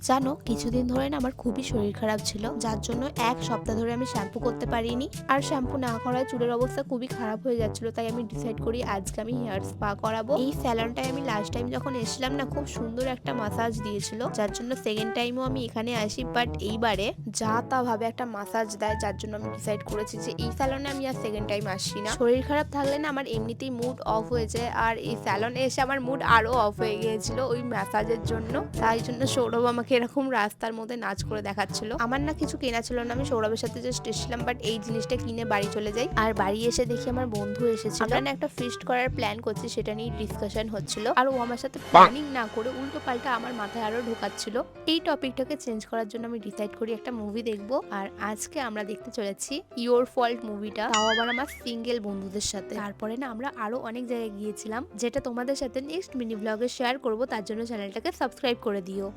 জানো কিছুদিন ধরে না আমার খুবই শরীর খারাপ ছিল, যার জন্য এক সপ্তাহ ধরে আমি শ্যাম্পু করতে পারিনি। আর শ্যাম্পু না করায় চুলের অবস্থা খুবই খারাপ হয়ে যাচ্ছিল, তাই আমি ডিসাইড করি আজকে আমি হেয়ার স্পা করাবো। এই স্যালনটায় আমি লাস্ট টাইম যখন এসেছিলাম না, খুব সুন্দর একটা মাসাজ দিয়েছিল, যার জন্য সেকেন্ড টাইমও আমি এখানে আসি। বাট এইবারে যা তা ভাবে একটা মাসাজ দেয়, যার জন্য আমি ডিসাইড করেছি যে এই স্যালনে আমি আর সেকেন্ড টাইম আসছি না। শরীর খারাপ থাকলে না আমার এমনিতেই মুড অফ হয়ে যায়, আর এই স্যালনে এসে আমার মুড আরো অফ হয়ে গিয়েছিল ওই ম্যাসাজের জন্য। তাই জন্য সৌরভ আমাকে এরকম রাস্তার মধ্যে নাচ করে দেখাচ্ছিল। আমার না কিছু কেনা ছিল না, আমি সৌরভের সাথে জাস্ট এসেছিলাম, বাট এই জিনিসটা কিনে বাড়ি চলে যাই। আর বাড়ি এসে দেখি আমার বন্ধু এসেছিল, আমরা না একটা ফিস্ট করার প্ল্যান করছি, সেটা নিয়ে ডিসকাশন হচ্ছিল। আর ও আমার সাথে প্ল্যানিং না করে উল্টো পাল্টা আমার মাথায় আরো ঢোকাচ্ছিল। এই টপিকটাকে চেঞ্জ করার জন্য আমি ডিসাইড করি একটা মুভি দেখবো। আর আজকে আমরা দেখতে চলেছি ইয়োর ফল্ট মুভিটা, তাও আবার আমার সিঙ্গেল বন্ধুদের সাথে। তারপরে না আমরা আরো অনেক জায়গায় গিয়েছিলাম, যেটা তোমাদের সাথে নেক্সট মিনি ব্লগে শেয়ার করবো, তার জন্য চ্যানেলটাকে সাবস্ক্রাইব করে দিও।